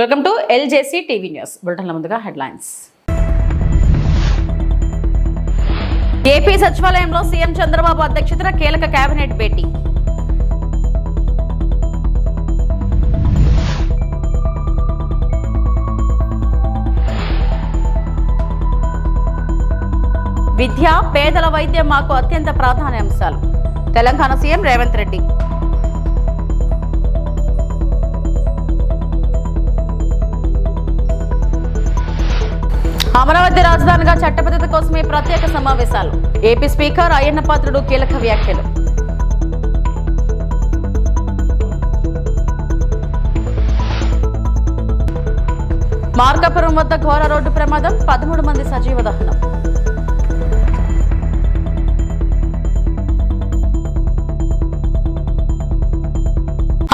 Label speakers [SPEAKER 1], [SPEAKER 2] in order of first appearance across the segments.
[SPEAKER 1] Welcome to ఎల్జేసీ TV news బులెటిన్ల ముందుగా headlines. AP సచివాలయంలో CM Chandrababu అధ్యక్షతన కీలక కేబినెట్ భేటీ. విద్య, పేదల వైద్యం మాకు అత్యంత ప్రాధాన్య అంశాలు. తెలంగాణ సీఎం రేవంత్ రెడ్డి. అమరావతి రాజధానిగా చట్టబద్ధత కోసమే ప్రత్యేక సమావేశాలు. ఏపీ స్పీకర్ అయ్యన్న పాత్రుడు కీలక వ్యాఖ్యలు. మార్కాపురం వద్ద ఘోర రోడ్డు ప్రమాదం, 13 మంది సజీవ దహనం.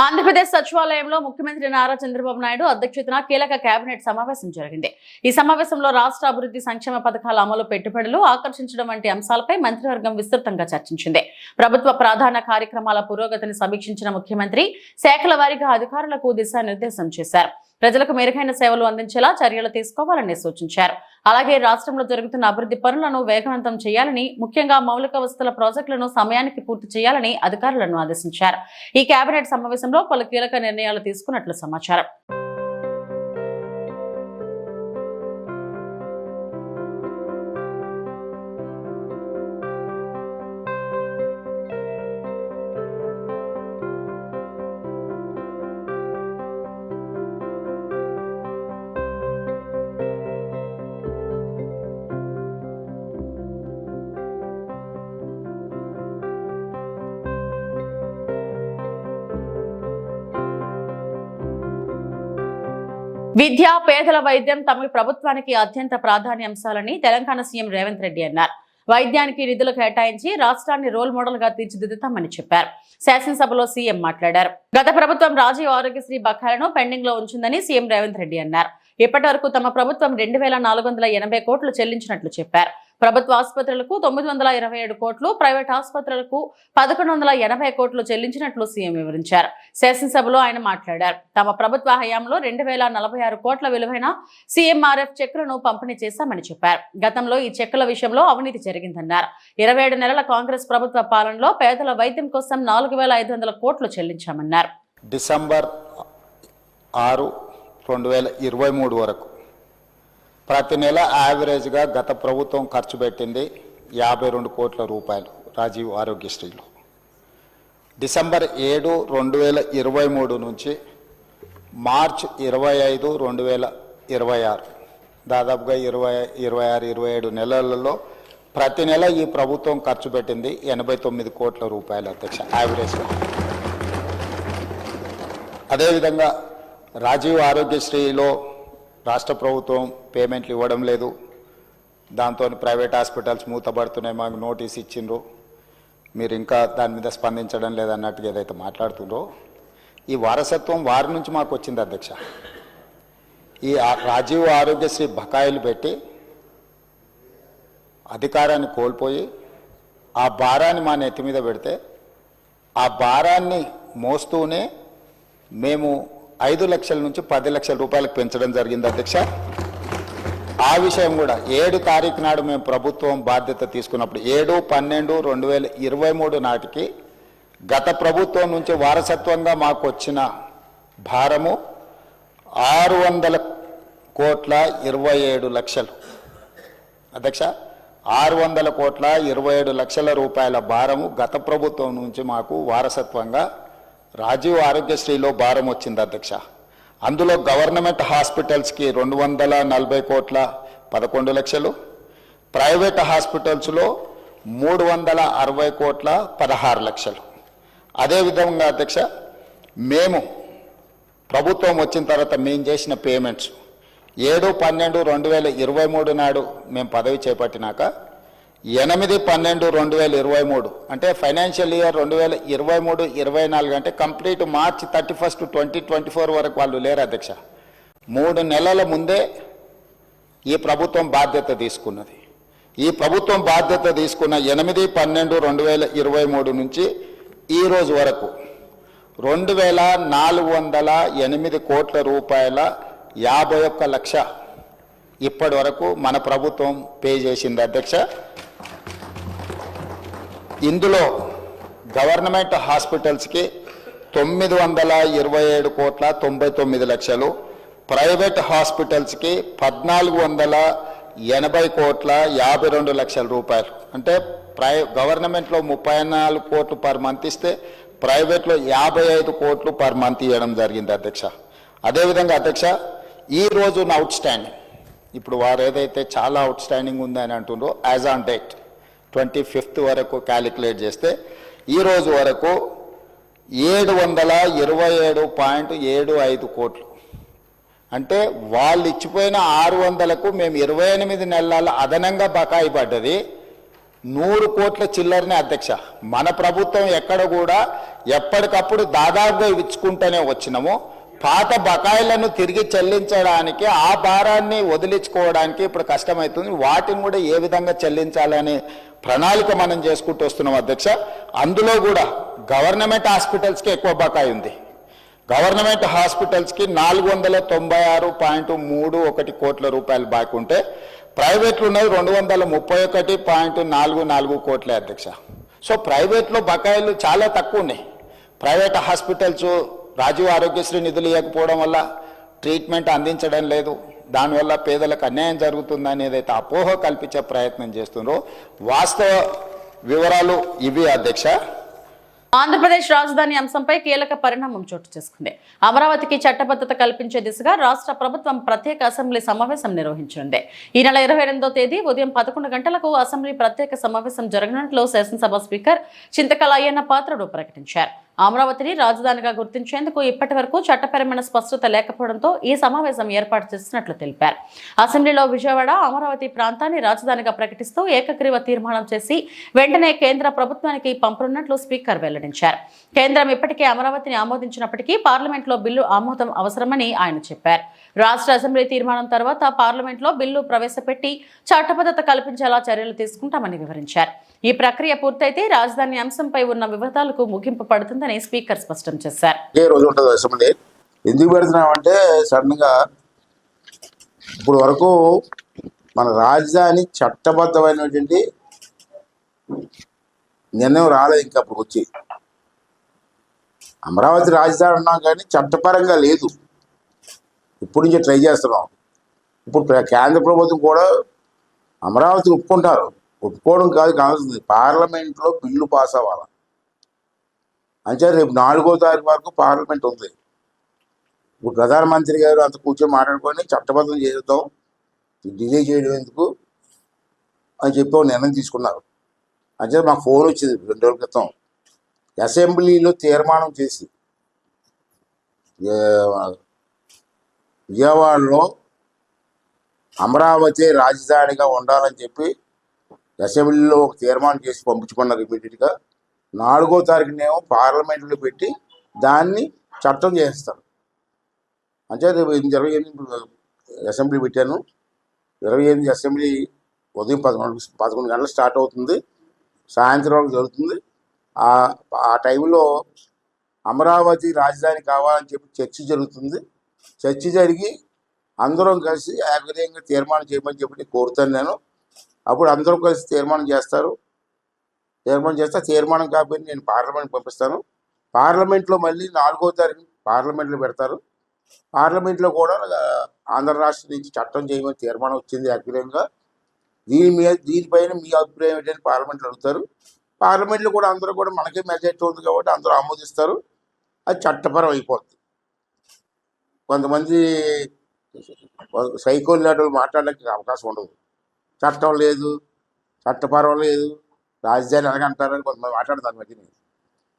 [SPEAKER 1] ఆంధ్రప్రదేశ్ సచివాలయంలో ముఖ్యమంత్రి నారా చంద్రబాబు నాయుడు అధ్యక్షతన కీలక కేబినెట్ సమావేశం జరిగింది. ఈ సమావేశంలో రాష్ట్ర అభివృద్ధి సంక్షేమ పథకాల అమలు, పెట్టుబడులు ఆకర్షించడం వంటి అంశాలపై మంత్రివర్గం విస్తృతంగా చర్చించింది. ప్రభుత్వ ప్రధాన కార్యక్రమాల పురోగతిని సమీక్షించిన ముఖ్యమంత్రి శాఖల వారీగా అధికారులకు దిశానిర్దేశం చేశారు. ప్రజలకు మెరుగైన సేవలు అందించేలా చర్యలు తీసుకోవాలని సూచించారు. అలాగే రాష్ట్రంలో జరుగుతున్న అభివృద్ధి పనులను వేగవంతం చేయాలని, ముఖ్యంగా మౌలిక వసతుల ప్రాజెక్టులను సమయానికి పూర్తి చేయాలని అధికారులను ఆదేశించారు. ఈ కేబినెట్ సమావేశంలో పలు కీలక నిర్ణయాలు తీసుకున్నట్లు సమాచారం. విద్య, పేదల వైద్యం తమ ప్రభుత్వానికి అత్యంత ప్రాధాన్యాంశాలని తెలంగాణ సీఎం రేవంత్ రెడ్డి అన్నారు. వైద్యానికి నిధులు కేటాయించి రాష్ట్రాన్ని రోల్ మోడల్ గా తీర్చిదిద్దుతామని చెప్పారు. శాసనసభలో సీఎం మాట్లాడారు. గత ప్రభుత్వం రాజీవ్ ఆరోగ్యశ్రీ బకాయిలను పెండింగ్ లో ఉంచిందని సీఎం రేవంత్ రెడ్డి అన్నారు. ఇప్పటి వరకు తమ ప్రభుత్వం 2480 కోట్లు చెల్లించినట్లు చెప్పారు. ప్రభుత్వ ఆసుపత్రులకు 927 కోట్లు, ప్రైవేట్ ఆసుపత్రులకు 1180 కోట్లు చెల్లించినట్లు సీఎం వివరించారు. శాసనసభలో ఆయన మాట్లాడారు. తమ ప్రభుత్వ హయాంలో 2046 కోట్ల విలువైన సీఎంఆర్ఎఫ్ చెక్కులను పంపిణీ చేశామని చెప్పారు. గతంలో ఈ చెక్కుల విషయంలో అవినీతి జరిగిందన్నారు. 27 నెలల కాంగ్రెస్ ప్రభుత్వ పాలనలో పేదల వైద్యం కోసం 4500 కోట్లు చెల్లించామన్నారు.
[SPEAKER 2] డిసెంబర్ 6, 2023 వరకు ప్రతి నెల యావరేజ్గా గత ప్రభుత్వం ఖర్చు పెట్టింది 52 కోట్ల రూపాయలు రాజీవ్ ఆరోగ్యశ్రీలో. డిసెంబర్ 7, 2023 నుంచి మార్చ్ 25, 2026 దాదాపుగా 26-27 నెలలలో ప్రతి నెల ఈ ప్రభుత్వం ఖర్చు పెట్టింది 89 కోట్ల రూపాయలు అధ్యక్ష యావరేజ్గా. అదేవిధంగా రాజీవ్ ఆరోగ్యశ్రీలో రాష్ట్ర ప్రభుత్వం పేమెంట్లు ఇవ్వడం లేదు. దాంతో ప్రైవేట్ హాస్పిటల్స్ మూతపడుతున్నాయి, మాకు నోటీస్ ఇచ్చిండ్రు, మీరు ఇంకా దాని మీద స్పందించడం లేదన్నట్టుగా ఏదైతే మాట్లాడుతుండ్రో ఈ వారసత్వం వారి నుంచి మాకు వచ్చింది అధ్యక్ష. ఈ రాజీవ్ ఆరోగ్యశ్రీ బకాయిలు పెట్టి అధికారాన్ని కోల్పోయి ఆ భారాన్ని మా నెత్తి మీద పెడితే ఆ భారాన్ని మోస్తూనే మేము 5 లక్షల నుంచి 10 లక్షల రూపాయలకు పెంచడం జరిగింది అధ్యక్ష. ఆ విషయం కూడా 7 తారీఖు నాడు మేము ప్రభుత్వం బాధ్యత తీసుకున్నప్పుడు 7/12/2023 నాటికి గత ప్రభుత్వం నుంచి వారసత్వంగా మాకు వచ్చిన భారము 600 కోట్ల 27 లక్షలు అధ్యక్ష. 600 కోట్ల 27 లక్షల రూపాయల భారము గత ప్రభుత్వం నుంచి మాకు వారసత్వంగా రాజీవ్ ఆరోగ్యశ్రీలో భారం వచ్చింది అధ్యక్ష. అందులో గవర్నమెంట్ హాస్పిటల్స్కి 240 కోట్ల 11 లక్షలు, ప్రైవేట్ హాస్పిటల్స్లో 360 కోట్ల 16 లక్షలు. అదేవిధంగా అధ్యక్ష మేము ప్రభుత్వం వచ్చిన తర్వాత మేము చేసిన పేమెంట్స్ 7/12/2023 నాడు మేము పదవి చేపట్టినాక 8/12/2023 అంటే ఫైనాన్షియల్ ఇయర్ 2023-24 అంటే కంప్లీట్ మార్చ్ 31, 2024 వరకు వాళ్ళు లేరు అధ్యక్ష. 3 నెలల ముందే ఈ ప్రభుత్వం బాధ్యత తీసుకున్నది. ఈ ప్రభుత్వం బాధ్యత తీసుకున్న 8/12/2023 నుంచి ఈ రోజు వరకు 2408 కోట్ల రూపాయల 51 లక్ష ఇప్పటి వరకు మన ప్రభుత్వం పే చేసింది అధ్యక్ష. ఇందులో గవర్నమెంట్ హాస్పిటల్స్కి 927 కోట్ల 99 లక్షలు, ప్రైవేట్ హాస్పిటల్స్కి 1480 కోట్ల 52 లక్షల రూపాయలు. అంటే గవర్నమెంట్లో 34 కోట్లు పర్ మంత్ ఇస్తే ప్రైవేట్లో 55 కోట్లు పర్ మంత్ ఇవ్వడం జరిగింది అధ్యక్ష. అదేవిధంగా అధ్యక్ష, ఈ రోజు అవుట్ స్టాండింగ్, ఇప్పుడు వారు ఏదైతే చాలా అవుట్ స్టాండింగ్ ఉందని అంటుండ్రో, యాజ్ ఆన్ డేట్ 25th వరకు క్యాలిక్యులేట్ చేస్తే ఈ రోజు వరకు 727.75 కోట్లు. అంటే వాళ్ళు ఇచ్చిపోయిన 600కు మేము 28 నెలల అదనంగా బకాయి పడ్డది 100 కోట్ల చిల్లరనే అధ్యక్ష. మన ప్రభుత్వం ఎక్కడ కూడా ఎప్పటికప్పుడు దాదాపుగా ఇచ్చుకుంటూనే వచ్చినాము. పాత బకాయిలను తిరిగి చెల్లించడానికి, ఆ భారాన్ని వదిలించుకోవడానికి ఇప్పుడు కష్టమవుతుంది. వాటిని కూడా ఏ విధంగా చెల్లించాలనే ప్రణాళిక మనం చేసుకుంటూ వస్తున్నాం అధ్యక్ష. అందులో కూడా గవర్నమెంట్ హాస్పిటల్స్కి ఎక్కువ బకాయి ఉంది. గవర్నమెంట్ హాస్పిటల్స్కి 496.31 కోట్ల రూపాయలు బాకీ ఉంటే ప్రైవేట్లు ఉన్నది 231.44 కోట్లే అధ్యక్ష. సో ప్రైవేట్లో బకాయిలు చాలా తక్కువ ఉన్నాయి. ప్రైవేట్ హాస్పిటల్స్ రాజీవ్ ఆరోగ్యశ్రీ నిధులు ఇవ్వకపోవడం వల్ల ట్రీట్మెంట్ అందించడం లేదు, దానివల్ల పేదలకు అన్యాయం జరుగుతుంది ఏదైతే అపోహ కల్పించే ప్రయత్నం చేస్తున్నారో వాస్తవ వివరాలు ఇవి అధ్యక్ష.
[SPEAKER 1] ఆంధ్రప్రదేశ్ రాజధాని అంశంపై కీలక పరిణామం చోటు చేసుకుంది. అమరావతికి చట్టబద్ధత కల్పించే దిశగా రాష్ట్ర ప్రభుత్వం ప్రత్యేక అసెంబ్లీ సమావేశం నిర్వహించనుంది. ఈ నెల 28వ తేదీ ఉదయం 11 గంటలకు అసెంబ్లీ ప్రత్యేక సమావేశం జరగనున్నట్లు శాసనసభ స్పీకర్ చింతకల అయ్యన్న పాత్రుడు ప్రకటించారు. అమరావతిని రాజధానిగా గుర్తించేందుకు ఇప్పటి వరకు చట్టపరమైన స్పష్టత లేకపోవడంతో ఈ సమావేశం ఏర్పాటు చేస్తున్నట్లు తెలిపారు. అసెంబ్లీలో విజయవాడ అమరావతి ప్రాంతాన్ని రాజధానిగా ప్రకటిస్తూ ఏకగ్రీవ తీర్మానం చేసి వెంటనే కేంద్ర ప్రభుత్వానికి పంపనున్నట్లు స్పీకర్ వెల్లడించారు. కేంద్రం ఇప్పటికే అమరావతిని ఆమోదించినప్పటికీ పార్లమెంట్లో బిల్లు ఆమోదం అవసరమని ఆయన చెప్పారు. రాష్ట్ర అసెంబ్లీ తీర్మానం తర్వాత పార్లమెంట్లో బిల్లు ప్రవేశపెట్టి చట్టబద్ధత కల్పించేలా చర్యలు తీసుకుంటామని వివరించారు. ఈ ప్రక్రియ పూర్తయితే రాజధాని అంశంపై ఉన్న వివాదాలకు ముగింపు పడుతుందని స్పీకర్ స్పష్టం చేశారు.
[SPEAKER 3] ఎందుకు పెడుతున్నామంటే సడన్ గా ఇప్పుడు వరకు మన రాజధాని చట్టబద్ధమైనటువంటి నిర్ణయం రాలేదు. ఇంకా అప్పుడు వచ్చి అమరావతి రాజధాని ఉన్నాం కానీ చట్టపరంగా లేదు. ఇప్పటి నుంచి ట్రై చేస్తున్నాం. ఇప్పుడు కేంద్ర ప్రభుత్వం కూడా అమరావతిని ఒప్పుకుంటారు. ఒప్పుకోవడం కాదు కావాల్సింది పార్లమెంట్లో బిల్లు పాస్ అవ్వాలి. అంటే రేపు 4వ తారీఖు వరకు పార్లమెంట్ ఉంది. ఇప్పుడు ప్రధానమంత్రి గారు అంత కూర్చొని మాట్లాడుకొని చట్టబద్ధం చేద్దాం, డిలే చేయడం ఎందుకు అని చెప్పి నిర్ణయం తీసుకున్నారు. అంటే మాకు ఫోన్ వచ్చింది 2 రోజుల క్రితం. అసెంబ్లీలో తీర్మానం చేసి విజయవాడలో అమరావతి రాజధానిగా ఉండాలని చెప్పి అసెంబ్లీలో ఒక తీర్మానం చేసి పంపించుకున్నారు. ఇమీడియట్గా 4వ తారీఖునేమో పార్లమెంట్లో పెట్టి దాన్ని చట్టం చేస్తారు. అంటే రేపు 28 అసెంబ్లీ పెట్టాను. 28 అసెంబ్లీ ఉదయం 11 గంటలు స్టార్ట్ అవుతుంది, సాయంత్రం వరకు జరుగుతుంది. ఆ టైంలో అమరావతి రాజధాని కావాలని చెప్పి చర్చ జరుగుతుంది. చర్చ జరిగి అందరం కలిసి ఏకగ్రీవంగా తీర్మానం చేయమని చెప్పి కోరుతాను నేను. అప్పుడు అందరూ కలిసి తీర్మానం చేస్తారు. తీర్మానం చేస్తే తీర్మానం కాకపోతే నేను పార్లమెంట్ పంపిస్తాను. పార్లమెంట్లో మళ్ళీ 4వ తారీఖు పార్లమెంట్లో పెడతారు. పార్లమెంట్లో కూడా ఆంధ్ర రాష్ట్రం నుంచి చట్టం చేయమని తీర్మానం వచ్చింది ఏకగ్రీవంగా. దీనిపైన మీ అభిప్రాయం ఏంటంటే పార్లమెంట్లో అడుగుతారు. పార్లమెంట్లో కూడా అందరూ కూడా మనకే మెజారిటీ ఉంది కాబట్టి అందరూ ఆమోదిస్తారు. అది చట్టపరం అయిపోతుంది. కొంతమంది సైకోల్ లాంటి మాట్లాడడానికి అవకాశం ఉండదు. చట్టం లేదు, చట్టపరం లేదు, రాజధాని ఎలాగంటారని కొంతమంది మాట్లాడతారు. మధ్యని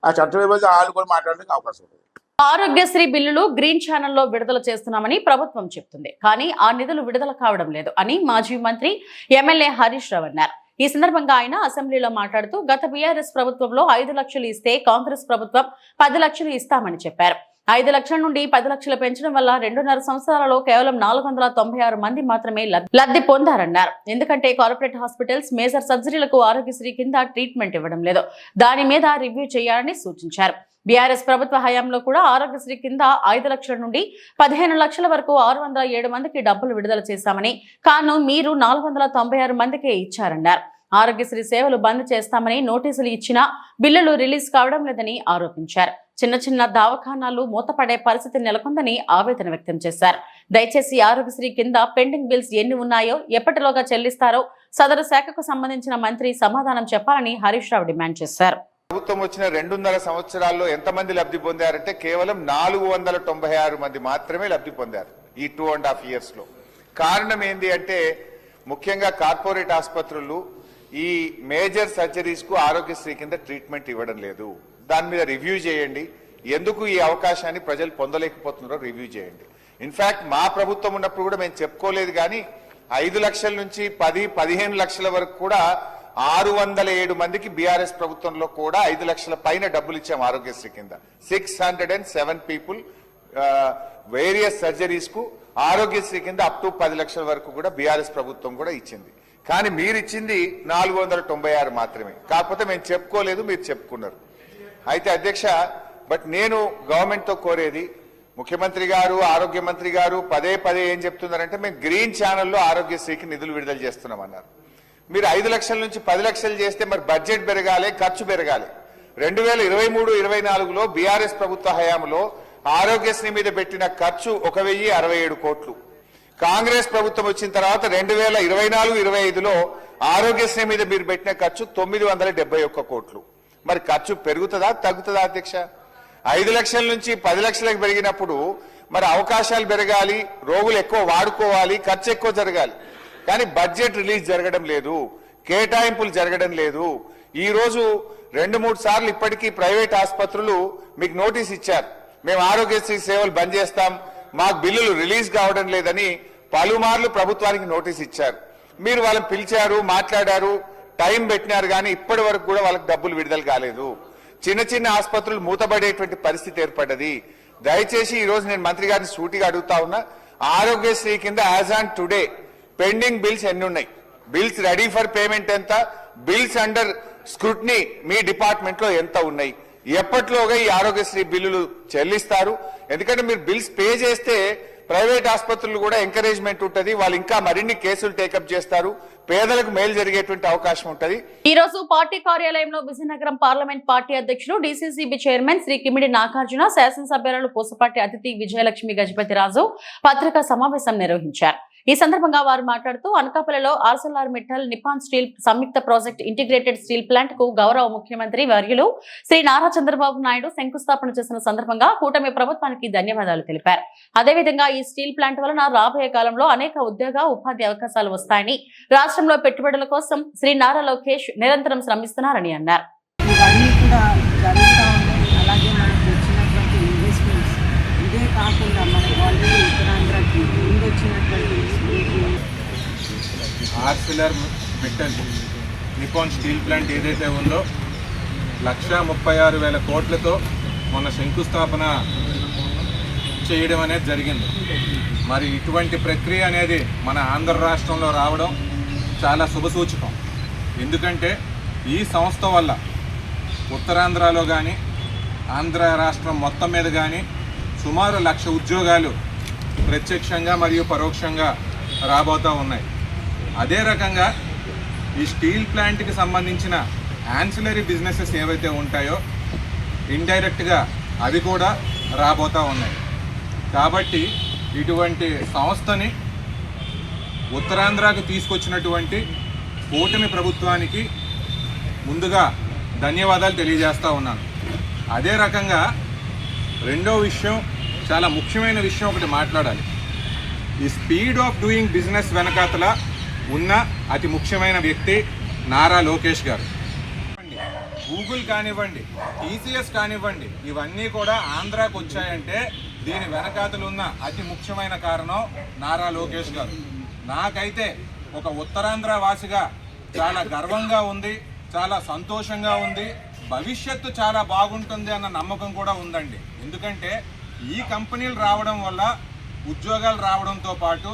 [SPEAKER 3] ఆ చట్టం ఏమైతే వాళ్ళు కూడా మాట్లాడడానికి అవకాశం ఉండదు.
[SPEAKER 1] ఆరోగ్యశ్రీ బిల్లులు గ్రీన్ ఛానల్లో విడుదల చేస్తున్నామని ప్రభుత్వం చెప్తుంది. కానీ ఆ నిధులు విడుదల కావడం లేదు అని మాజీ మంత్రి ఎమ్మెల్యే హరీష్ రావు అన్నారు. ఈ సందర్భంగా ఆయన అసెంబ్లీలో మాట్లాడుతూ గత బీఆర్ఎస్ ప్రభుత్వంలో 5 లక్షలు ఇస్తే కాంగ్రెస్ ప్రభుత్వం 10 లక్షలు ఇస్తామని చెప్పారు. 5 లక్షల నుండి 10 లక్షలు పెంచడం వల్ల 2.5 సంవత్సరాలలో కేవలం 496 మంది మాత్రమే లబ్ధి పొందారన్నారు. ఎందుకంటే కార్పొరేట్ హాస్పిటల్స్ మేజర్ సర్జరీలకు ఆరోగ్యశ్రీ కింద ట్రీట్మెంట్ ఇవ్వడం లేదు. దాని మీద రివ్యూ చేయాలని సూచించారు. బీఆర్ఎస్ ప్రభుత్వ హయాంలో కూడా ఆరోగ్యశ్రీ కింద 5 లక్షల నుండి 15 లక్షల వరకు 607 మందికి డబ్బులు విడుదల చేశామని, కాను మీరు 496 మందికే ఇచ్చారన్నారు. ఆరోగ్యశ్రీ సేవలు బంద్ చేస్తామని నోటీసులు ఇచ్చినా బిల్లులు రిలీజ్ కావడం లేదని ఆరోపించారు. చిన్న చిన్న దవాఖానాలు మూతపడే పరిస్థితి నెలకొందని ఆవేదన వ్యక్తం చేశారు. దయచేసి ఆరోగ్యశ్రీ కింద పెండింగ్ బిల్స్ ఎన్ని ఉన్నాయో ఎప్పటిలోగా చెల్లిస్తారో సదరు శాఖకు సంబంధించిన మంత్రి సమాధానం చెప్పాలని హరీష్ రావు డిమాండ్ చేశారు.
[SPEAKER 4] ప్రభుత్వం వచ్చిన 2.5 సంవత్సరాల్లో ఎంతమంది లబ్ధి పొందారంటే కేవలం 496 మంది మాత్రమే లబ్ధి పొందారు ఈ 2.5 years లో. కారణం ఏంటి అంటే ముఖ్యంగా కార్పొరేట్ ఆసుపత్రులు ఈ మేజర్ సర్జరీస్ కు ఆరోగ్యశ్రీ కింద ట్రీట్మెంట్ ఇవ్వడం లేదు. దాని మీద రివ్యూ చేయండి. ఎందుకు ఈ అవకాశాన్ని ప్రజలు పొందలేకపోతున్నారో రివ్యూ చేయండి. ఇన్ఫాక్ట్ మా ప్రభుత్వం ఉన్నప్పుడు కూడా మేము చెప్పుకోలేదు, కానీ 5 లక్షల నుంచి 10-15 లక్షల వరకు కూడా 607 మందికి బీఆర్ఎస్ ప్రభుత్వంలో కూడా 5 లక్షల పైన డబ్బులు ఇచ్చాం ఆరోగ్యశ్రీ కింద. 607 పీపుల్ వేరియస్ సర్జరీస్ కు ఆరోగ్యశ్రీ కింద అప్ టు 10 లక్షల వరకు కూడా బీఆర్ఎస్ ప్రభుత్వం కూడా ఇచ్చింది. కానీ మీరు ఇచ్చింది 496 మాత్రమే. కాకపోతే మేము చెప్పుకోలేదు, మీరు చెప్పుకున్నారు. అయితే అధ్యక్ష, బట్ నేను గవర్నమెంట్ తో కోరేది, ముఖ్యమంత్రి గారు ఆరోగ్య మంత్రి గారు పదే ఏం చెప్తున్నారంటే మేము గ్రీన్ ఛానల్లో ఆరోగ్యశ్రీకి నిధులు విడుదల చేస్తున్నామన్నారు. మీరు 5 లక్షల నుంచి 10 లక్షలు చేస్తే మరి బడ్జెట్ పెరగాలి, ఖర్చు పెరగాలి. 2023-24లో బీఆర్ఎస్ ప్రభుత్వ హయాంలో ఆరోగ్యశ్రీ మీద పెట్టిన ఖర్చు 1067 కోట్లు. కాంగ్రెస్ ప్రభుత్వం వచ్చిన తర్వాత 2024-25లో ఆరోగ్యశ్రీ మీద మీరు పెట్టిన ఖర్చు 971 కోట్లు. మరి ఖర్చు పెరుగుతుందా తగ్గుతుందా అధ్యక్ష? 5 లక్షల నుంచి 10 లక్షలకు పెరిగినప్పుడు మరి అవకాశాలు పెరగాలి, రోగులు ఎక్కువ వాడుకోవాలి, ఖర్చు ఎక్కువ జరగాలి. కానీ బడ్జెట్ రిలీజ్ జరగడం లేదు, కేటాయింపులు జరగడం లేదు. ఈ రోజు 2-3 సార్లు ఇప్పటికీ ప్రైవేట్ ఆసుపత్రులు మీకు నోటీస్ ఇచ్చారు, మేము ఆరోగ్యశ్రీ సేవలు బంద్ చేస్తాం, మాకు బిల్లులు రిలీజ్ కావడం లేదని పలుమార్లు ప్రభుత్వానికి నోటీస్ ఇచ్చారు. మీరు వాళ్ళని పిలిచారు, మాట్లాడారు, టైం పెట్టినారు, కానీ ఇప్పటి వరకు కూడా వాళ్ళకి డబ్బులు విడుదల కాలేదు. చిన్న ఆసుపత్రులు మూతబడేటువంటి పరిస్థితి ఏర్పడ్డది. దయచేసి ఈ రోజు నేను మంత్రి గారిని సూటిగా అడుగుతా ఉన్నా, ఆరోగ్యశ్రీ కింద as on today pending bills ఎన్ని ఉన్నాయి, బిల్స్ రెడీ ఫర్ పేమెంట్ ఎంత, బిల్స్ అండర్ స్క్రూటినీ మీ డిపార్ట్మెంట్ లో ఎంత ఉన్నాయి, ఎప్పట్లోగా ఈ ఆరోగ్యశ్రీ బిల్లులు చెల్లిస్తారు? ఎందుకంటే మీరు బిల్స్ పే చేస్తే ప్రైవేట్ ఆసుపత్రులు కూడా ఎంకరేజ్మెంట్ ఉంటుంది, వాళ్ళు ఇంకా మరిన్ని కేసులు టేకప్ చేస్తారు, పేదలకు మేలు జరిగేటువంటి అవకాశం ఉంటది.
[SPEAKER 1] ఈ రోజు పార్టీ కార్యాలయంలో విజయనగరం పార్లమెంట్ పార్టీ అధ్యక్షులు డీసీసీబీ చైర్మన్ శ్రీ కిమిడి నాగార్జున, శాసనసభ్యురాలు పూసపాటి అతిథి విజయలక్ష్మి గజపతిరాజు పత్రికా సమావేశం నిర్వహించారు. ఈ సందర్భంగా వారు మాట్లాడుతూ అనకాపల్లిలో ఆర్సెల్ఆర్ మిట్టల్ నిప్పాన్ స్టీల్ సంయుక్త ప్రాజెక్ట్ ఇంటిగ్రేటెడ్ స్టీల్ ప్లాంట్ కు గౌరవ ముఖ్యమంత్రి వర్యులు శ్రీ నారా చంద్రబాబు నాయుడు శంకుస్థాపన చేసిన సందర్భంగా కూటమి ప్రభుత్వానికి ధన్యవాదాలు తెలిపారు. అదేవిధంగా ఈ స్టీల్ ప్లాంట్ వలన రాబోయే కాలంలో అనేక ఉపాధి అవకాశాలు వస్తాయని, రాష్ట్రంలో పెట్టుబడుల కోసం శ్రీ నారా లోకేష్ నిరంతరం శ్రమిస్తున్నారని అన్నారు.
[SPEAKER 5] ఇదే కాకుండా మనకు ఆల్రెడీ ఉత్తరాంధ్రకి ముందు వచ్చినటువంటి
[SPEAKER 6] Arcelor Mittal Nippon steel plant ఏదైతే ఉందో 136,000 కోట్లతో మొన్న శంకుస్థాపన చేయడం అనేది జరిగింది. మరి ఇటువంటి ప్రక్రియ అనేది మన ఆంధ్ర రాష్ట్రంలో రావడం చాలా శుభసూచకం. ఎందుకంటే ఈ సంస్థ వల్ల ఉత్తరాంధ్రలో కానీ ఆంధ్ర రాష్ట్రం మొత్తం మీద కానీ సుమారు 1,00,000 ఉద్యోగాలు ప్రత్యక్షంగా మరియు పరోక్షంగా రాబోతూ ఉన్నాయి. అదే రకంగా ఈ స్టీల్ ప్లాంట్కి సంబంధించిన యాన్సిలరీ బిజినెసెస్ ఏవైతే ఉంటాయో ఇండైరెక్ట్గా అవి కూడా రాబోతూ ఉన్నాయి. కాబట్టి ఇటువంటి సంస్థని ఉత్తరాంధ్రకు తీసుకొచ్చినటువంటి కూటమి ప్రభుత్వానికి ముందుగా ధన్యవాదాలు తెలియజేస్తూ ఉన్నాను. అదే రకంగా రెండో విషయం, చాలా ముఖ్యమైన విషయం ఒకటి మాట్లాడాలి. ఈ స్పీడ్ ఆఫ్ డూయింగ్ బిజినెస్ వెనకాతల ఉన్న అతి ముఖ్యమైన వ్యక్తి నారా లోకేష్ గారు. గూగుల్ కానివ్వండి, టీసీఎస్ కానివ్వండి, ఇవన్నీ కూడా ఆంధ్రాకు వచ్చాయంటే దీని వెనకాతలు ఉన్న అతి ముఖ్యమైన కారణం నారా లోకేష్ గారు. నాకైతే ఒక ఉత్తరాంధ్ర వాసిగా చాలా గర్వంగా ఉంది, చాలా సంతోషంగా ఉంది, భవిష్యత్తు చాలా బాగుంటుంది అన్న నమ్మకం కూడా ఉందండి. ఎందుకంటే ఈ కంపెనీలు రావడం వల్ల ఉద్యోగాలు రావడంతో పాటు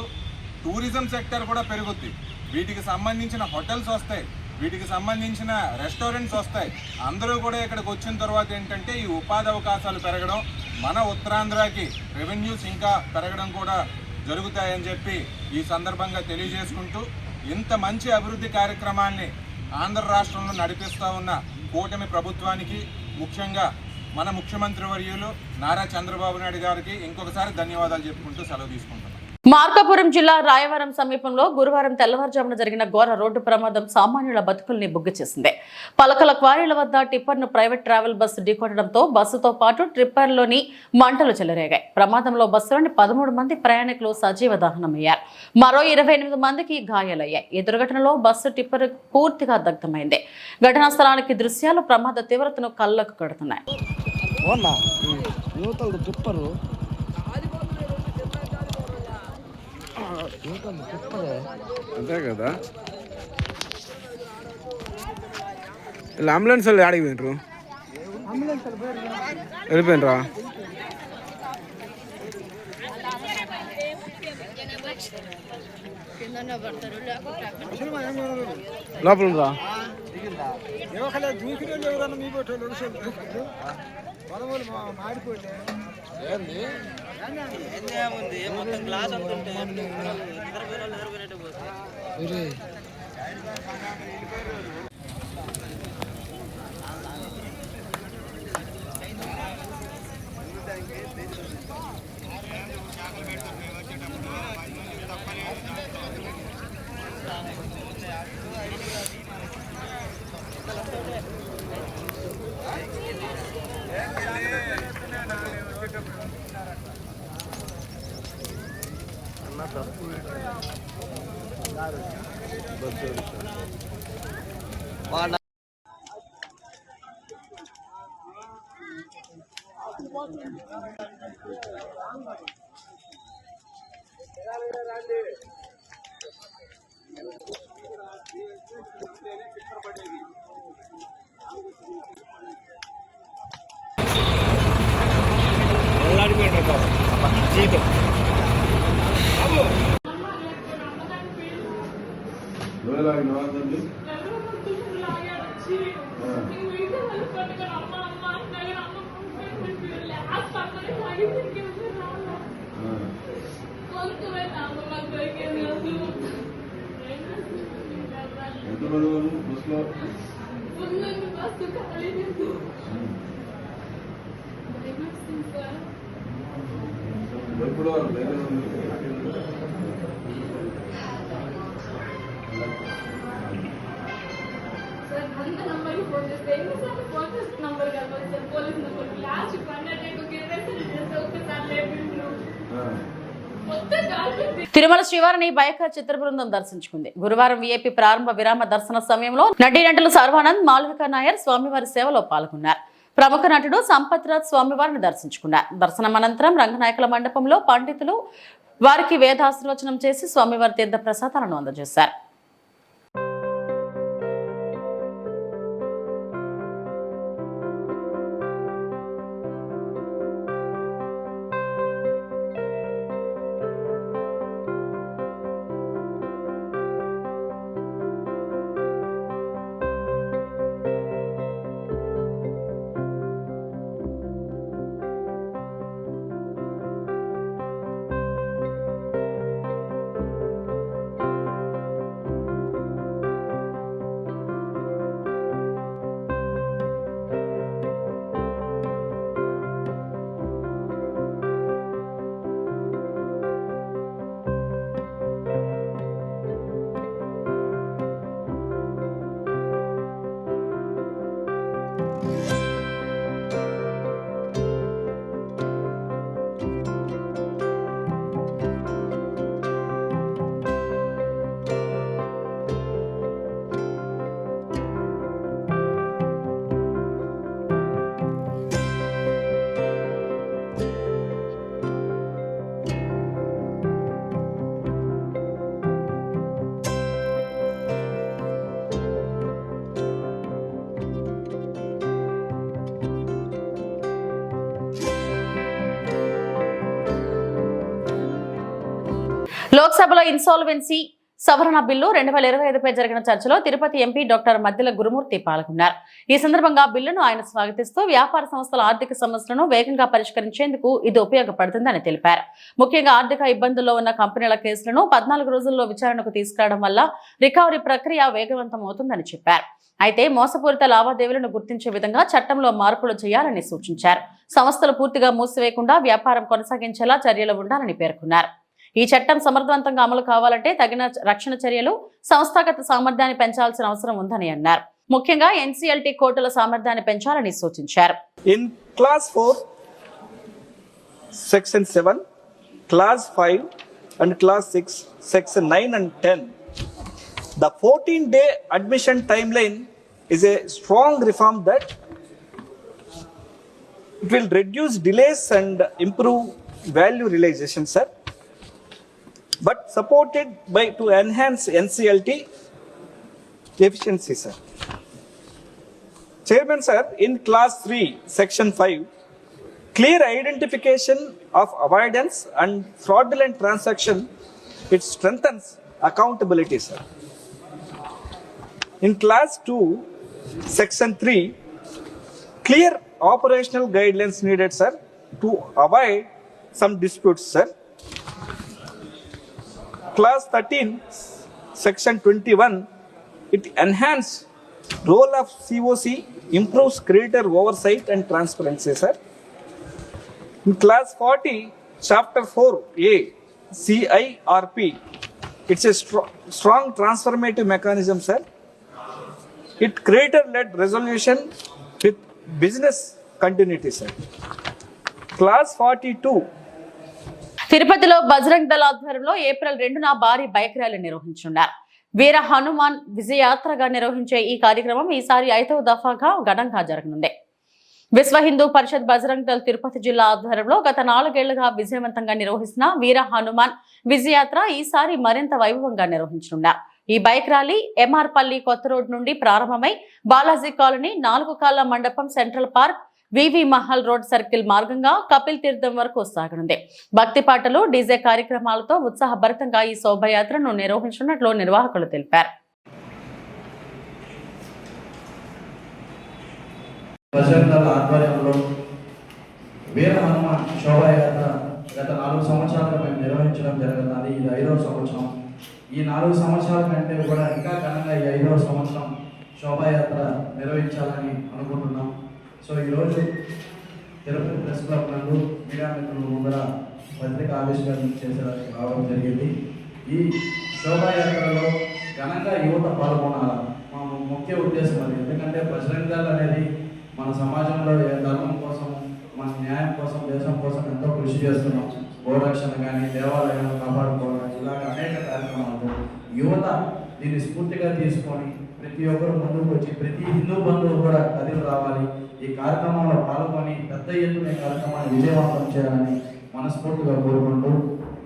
[SPEAKER 6] టూరిజం సెక్టర్ కూడా పెరుగుద్ది. వీటికి సంబంధించిన హోటల్స్ వస్తాయి, వీటికి సంబంధించిన రెస్టారెంట్స్ వస్తాయి. అందరూ కూడా ఇక్కడికి వచ్చిన తర్వాత ఏంటంటే ఈ ఉపాధి అవకాశాలు పెరగడం, మన ఉత్తరాంధ్రకి రెవెన్యూస్ ఇంకా పెరగడం కూడా జరుగుతాయని చెప్పి ఈ సందర్భంగా తెలియజేసుకుంటూ, ఇంత మంచి అభివృద్ధి కార్యక్రమాల్ని ఆంధ్ర రాష్ట్రంలో నడిపిస్తూ ఉన్న కూటమి ప్రభుత్వానికి, ముఖ్యంగా మన ముఖ్యమంత్రి వర్యులు నారా చంద్రబాబు నాయుడు గారికి ఇంకొకసారి ధన్యవాదాలు చెప్పుకుంటూ సెలవు తీసుకుంటున్నాం.
[SPEAKER 1] మార్కాపురం జిల్లా రాయవరం సమీపంలో గురువారం తెల్లవారుజామున జరిగిన ఘోర రోడ్డు ప్రమాదం సామాన్యుల బతుకుల్ని బుగ్గు చేసింది. పలకల క్వారీల వద్ద టిప్పర్ను ప్రైవేట్ ట్రావెల్ బస్సు ఢీకొట్టడంతో బస్సుతో పాటు ట్రిప్పర్లోని మంటలు చెలరేగాయి. ప్రమాదంలో బస్సులోని 13 మంది ప్రయాణికులు సజీవ దహనమయ్యారు. మరో 28 మందికి గాయాలయ్యాయి. ఈ దుర్ఘటనలో బస్సు టిప్పర్ పూర్తిగా దగ్ధమైంది. ఘటనా స్థలానికి దృశ్యాలు ప్రమాద తీవ్రతను కళ్ళకు కడుతున్నాయి.
[SPEAKER 7] అంతే కదా. అంబులెన్స్ వాళ్ళు ఆడికి పోయినరు, వెళ్ళిపోయినరా? లోపల రా.
[SPEAKER 8] మొత్తం గ్లాస్ అంటుంటే
[SPEAKER 1] తిరుమల శ్రీవారిని బైక్ చిత్ర బృందం దర్శించుకుంది. గురువారం వీఐపీ ప్రారంభ విరామ దర్శన సమయంలో నటీనటులు సర్వానంద్, మాల్వికా నాయర్ స్వామివారి సేవలో పాల్గొన్నారు. ప్రముఖ నటుడు సంపత్ రాజ్ స్వామివారిని దర్శించుకున్నారు. దర్శనం అనంతరం రంగనాయకుల మండపంలో పండితులు వారికి వేదాశీర్వచనం చేసి స్వామివారి తీర్థ ప్రసాదాలను అందజేశారు. లోక్సభలో ఇన్సాల్వెన్సీ సవరణ బిల్లు 2025పై జరిగిన చర్చలో తిరుపతి ఎంపీ డాక్టర్ మద్దెల గురుమూర్తి పాల్గొన్నారు. ఈ సందర్భంగా బిల్లును ఆయన స్వాగతిస్తూ వ్యాపార సంస్థల ఆర్థిక సమస్యలను వేగంగా పరిష్కరించేందుకు ఇది ఉపయోగపడుతుందని తెలిపారు. ముఖ్యంగా ఆర్థిక ఇబ్బందుల్లో ఉన్న కంపెనీల కేసులను 14 రోజుల్లో విచారణకు తీసుకురావడం వల్ల రికవరీ ప్రక్రియ వేగవంతం అవుతుందని చెప్పారు. అయితే మోసపూరిత లావాదేవీలను గుర్తించే విధంగా చట్టంలో మార్పులు చేయాలని సూచించారు. సంస్థలు పూర్తిగా మూసివేయకుండా వ్యాపారం కొనసాగించేలా చర్యలు ఉండాలని పేర్కొన్నారు. ఈ చట్టం సమర్థవంతంగా అమలు కావాలంటే తగిన రక్షణ చర్యలు, సంస్థాగత సామర్థ్యాన్ని పెంచాల్సిన అవసరం ఉందని అన్నారు. ముఖ్యంగా ఎన్సీఎల్టీ కోర్టుల సామర్థ్యాన్ని పెంచాలని సూచించారు.
[SPEAKER 9] In class 4, section 7, class 5 and class 6, section 9 and 10, the 14-day admission timeline is a strong reform that it will reduce delays and improve value realization, sir, but supported by to enhance NCLT efficiency, sir. Chairman, sir, in class 3, section 5, clear identification of avoidance and fraudulent transaction, it strengthens accountability, sir. In class 2, section 3, clear operational guidelines needed, sir, to avoid some disputes, sir. Class 13, section 21, it enhances role of COC, improves creditor oversight and transparency, sir. In class 40, chapter 4A, CIRP, it's a strong transformative mechanism, sir. It creditor-led resolution with business continuity, sir. Class 42.
[SPEAKER 1] తిరుపతిలో బజరంగ్ దళ ఆధ్వర్యంలో April 2న భారీ bike rally నిర్వహించనున్నారు. వీర హనుమాన్ విజయయాత్రగా నిర్వహించే ఈ కార్యక్రమం ఈసారి 5వ దఫాగా ఘనంగా జరగనుంది. విశ్వ హిందూ పరిషత్ బజరంగ్ దళ్ తిరుపతి జిల్లా ఆధ్వర్యంలో గత 4 ఏళ్లుగా విజయవంతంగా నిర్వహిస్తున్న వీర హనుమాన్ విజయయాత్ర ఈసారి మరింత వైభవంగా నిర్వహించనున్నారు. ఈ బైక్ ర్యాలీ ఎంఆర్ పల్లి కొత్త రోడ్ నుండి ప్రారంభమై బాలాజీ కాలనీ, 4 కాళ్ల మండపం, సెంట్రల్ పార్క్, వివి మహల్ రోడ్ సర్కిల్ మార్గంగా కపిల్ తీర్థం వరకు సాగనుంది. భక్తి పాటలు, డీజే కార్యక్రమాలతో ఉత్సాహభరితంగా ఈ శోభయాత్రను నిర్వహించినట్లు నిర్వాహకులు తెలిపారు.
[SPEAKER 10] బజరంగ్ దళ ఆధ్వర్యంలో వీర హనుమాన్ శోభాయాత్ర గత 4 సంవత్సరాలుగా మేము నిర్వహించడం జరుగుతుంది. ఇది 5వ సంవత్సరం. ఈ 4 సంవత్సరాల కంటే కూడా ఇంకా ఘనంగా ఈ 5వ సంవత్సరం శోభాయాత్ర నిర్వహించాలని అనుకుంటున్నాం. సో ఈరోజు తిరుపతి ప్రెస్ క్లబ్ నందు మీడియా మిత్రుల ముందర పత్రిక ఆవిష్కరణ చేసేదానికి రావడం జరిగింది. ఈ శోభాయాత్రలో ఘనంగా యువత పాల్గొనాలి మా ముఖ్య ఉద్దేశం అది. ఎందుకంటే బజరంగ్ దళ్ అనేది మన సమాజంలో ధర్మం కోసం, మన న్యాయం కోసం, దేశం కోసం ఎంతో కృషి చేస్తున్నాం. గోరక్షణ కానీ, దేవాలయాలను కాపాడుకోవడం, ఇలాగ అనేక కార్యక్రమాలు యువత దీన్ని స్ఫూర్తిగా తీసుకొని ప్రతి ఒక్కరు ముందుకు వచ్చి ప్రతి హిందూ బంధువులు కూడా కదిలి రావాలి. ఈ కార్యక్రమంలో పాల్గొని పెద్ద ఎత్తున ఈ కార్యక్రమాన్ని విజయవంతం చేయాలని మనస్ఫూర్తిగా కోరుకుంటూ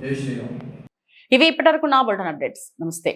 [SPEAKER 10] జై శ్రీరామ్.
[SPEAKER 1] ఇవి ఇప్పటివరకు నా బులెటిన్ అప్డేట్స్. నమస్తే.